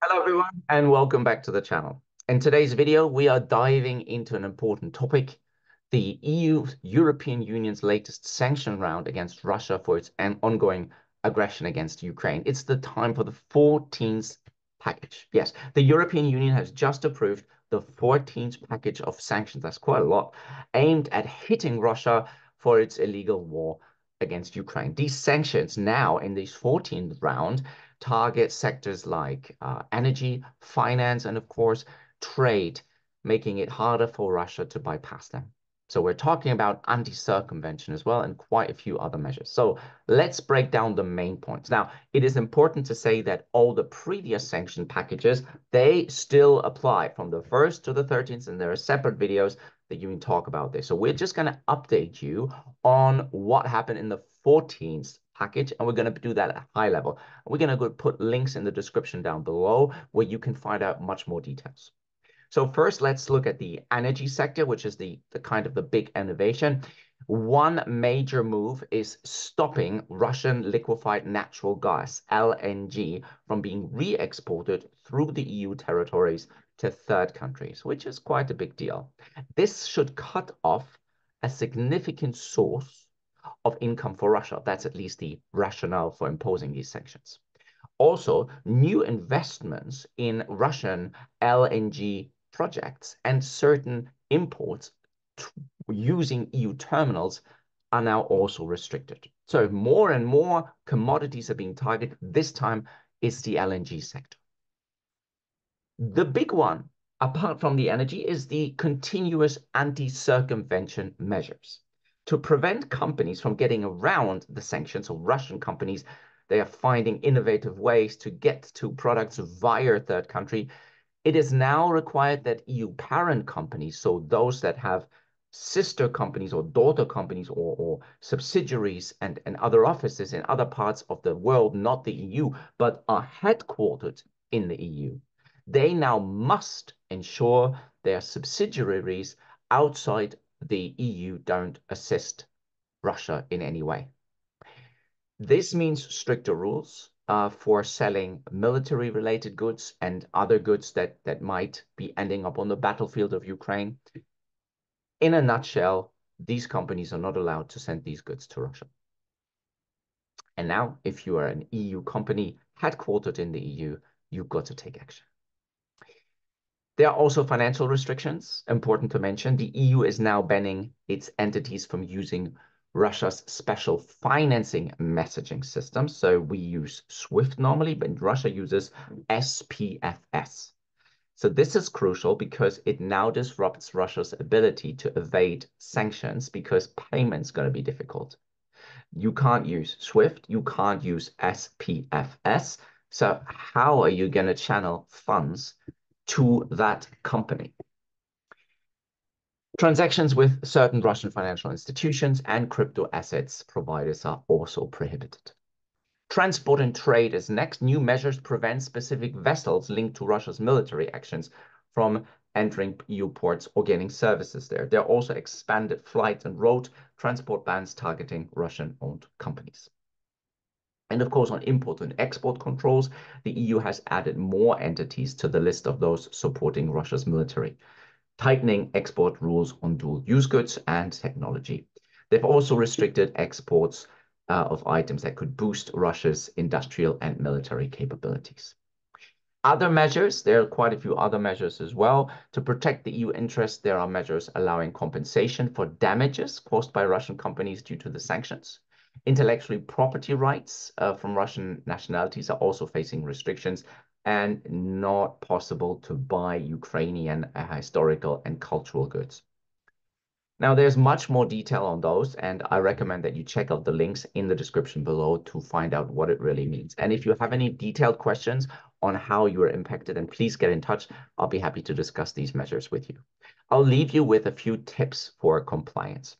Hello everyone and welcome back to the channel. In today's video, we are diving into an important topic, the European Union's latest sanction round against Russia for its ongoing aggression against Ukraine. It's the time for the 14th package. Yes, the European Union has just approved the 14th package of sanctions. That's quite a lot, aimed at hitting Russia for its illegal war against Ukraine. These sanctions now in this 14th round target sectors like energy, finance, and of course, trade, making it harder for Russia to bypass them. So we're talking about anti-circumvention as well and quite a few other measures. So let's break down the main points. Now, it is important to say that all the previous sanction packages, they still apply from the 1st to the 13th, and there are separate videos that you can talk about this. So we're just going to update you on what happened in the 14th package, and we're going to do that at a high level. We're going to put links in the description down below where you can find out much more details. So first, let's look at the energy sector, which is the kind of the big innovation. One major move is stopping Russian liquefied natural gas, LNG, from being re-exported through the EU territories to third countries, which is quite a big deal. This should cut off a significant source of income for Russia. That's at least the rationale for imposing these sanctions. Also, new investments in Russian LNG projects and certain imports using EU terminals are now also restricted. So more and more commodities are being targeted. This time it's the LNG sector. The big one, apart from the energy, is the continuous anti-circumvention measures. To prevent companies from getting around the sanctions, of Russian companies, they are finding innovative ways to get to products via a third country. It is now required that EU parent companies, so those that have sister companies or daughter companies or subsidiaries and other offices in other parts of the world, not the EU, but are headquartered in the EU, they now must ensure their subsidiaries outside the EU don't assist Russia in any way. This means stricter rules for selling military-related goods and other goods that might be ending up on the battlefield of Ukraine. In a nutshell, these companies are not allowed to send these goods to Russia. And now, if you are an EU company headquartered in the EU, you've got to take action. There are also financial restrictions, important to mention. The EU is now banning its entities from using Russia's special financing messaging system. So we use SWIFT normally, but Russia uses SPFS. So this is crucial because it now disrupts Russia's ability to evade sanctions because payment's going to be difficult. You can't use SWIFT, you can't use SPFS. So how are you going to channel funds to that company? Transactions with certain Russian financial institutions and crypto assets providers are also prohibited. Transport and trade is next. New measures prevent specific vessels linked to Russia's military actions from entering EU ports or getting services there. There are also expanded flight and road transport bans targeting Russian-owned companies. And of course, on import and export controls, the EU has added more entities to the list of those supporting Russia's military, tightening export rules on dual-use goods and technology. They've also restricted exports of items that could boost Russia's industrial and military capabilities. Other measures, there are quite a few other measures as well. To protect the EU interests, there are measures allowing compensation for damages caused by Russian companies due to the sanctions. Intellectual property rights from Russian nationalities are also facing restrictions and not possible to buy Ukrainian historical and cultural goods. Now, there's much more detail on those, and I recommend that you check out the links in the description below to find out what it really means. And if you have any detailed questions on how you are impacted, then please get in touch. I'll be happy to discuss these measures with you. I'll leave you with a few tips for compliance.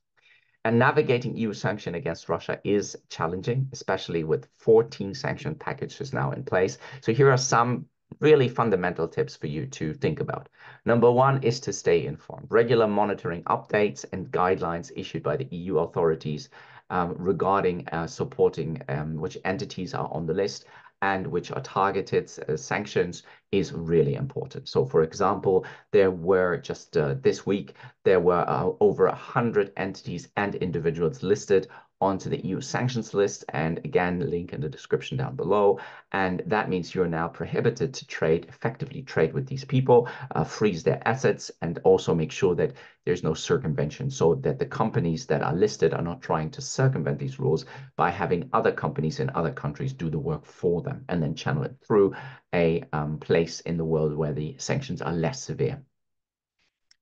And navigating EU sanction against Russia is challenging, especially with 14 sanction packages now in place. So here are some really fundamental tips for you to think about. Number one is to stay informed. Regular monitoring updates and guidelines issued by the EU authorities regarding supporting which entities are on the list and which are targeted sanctions is really important. So, for example, there were just this week, there were over 100 entities and individuals listed onto the EU sanctions list. And again, link in the description down below. And that means you're now prohibited to trade, effectively trade with these people, freeze their assets, and also make sure that there's no circumvention, so that the companies that are listed are not trying to circumvent these rules by having other companies in other countries do the work for them and then channel it through a place in the world where the sanctions are less severe.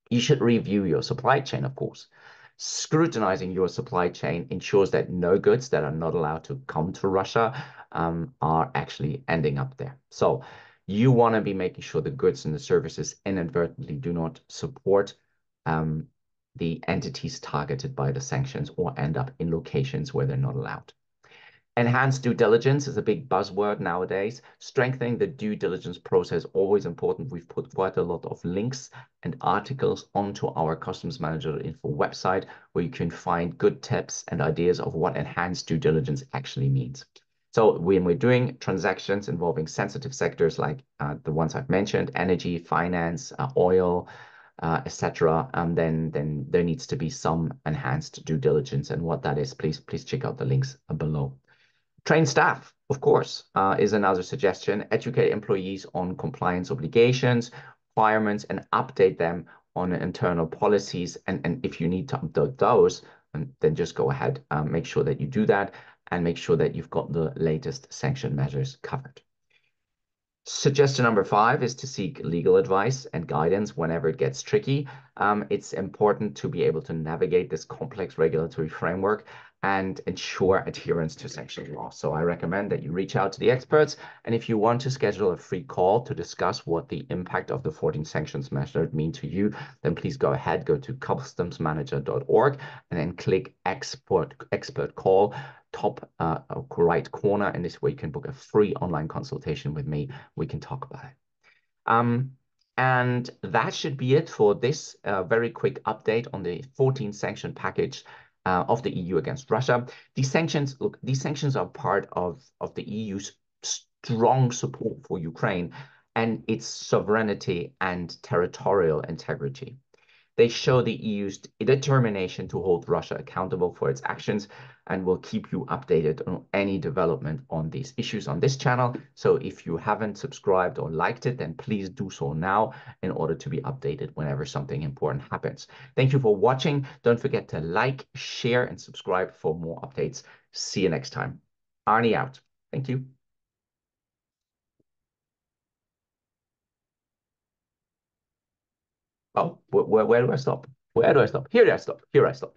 You should review your supply chain, of course. Scrutinizing your supply chain ensures that no goods that are not allowed to come to Russia are actually ending up there. So you want to be making sure the goods and the services inadvertently do not support the entities targeted by the sanctions or end up in locations where they're not allowed. Enhanced due diligence is a big buzzword nowadays. Strengthening the due diligence process, always important. We've put quite a lot of links and articles onto our Customs Manager Info website, where you can find good tips and ideas of what enhanced due diligence actually means. So when we're doing transactions involving sensitive sectors like the ones I've mentioned, energy, finance, oil, etc., then there needs to be some enhanced due diligence. And what that is, please check out the links below. Train staff, of course, is another suggestion. Educate employees on compliance obligations, requirements, and update them on internal policies. And if you need to update those, then just go ahead, make sure that you do that, and make sure that you've got the latest sanction measures covered. Suggestion number 5 is to seek legal advice and guidance whenever it gets tricky. It's important to be able to navigate this complex regulatory framework and ensure adherence to sanctions law. So I recommend that you reach out to the experts. And if you want to schedule a free call to discuss what the impact of the 14 sanctions measures mean to you, then please go ahead, go to customsmanager.org and then click expert call, top right corner. And this way you can book a free online consultation with me. We can talk about it. And that should be it for this very quick update on the 14 sanction package of the EU against Russia. These sanctions, look, these sanctions are part of the EU's strong support for Ukraine and its sovereignty and territorial integrity. They show the EU's determination to hold Russia accountable for its actions, and will keep you updated on any development on these issues on this channel. So if you haven't subscribed or liked it, then please do so now in order to be updated whenever something important happens. Thank you for watching. Don't forget to like, share, and subscribe for more updates. See you next time. Arnie out. Thank you. Oh, where do I stop? Where do I stop? Here I stop. Here I stop.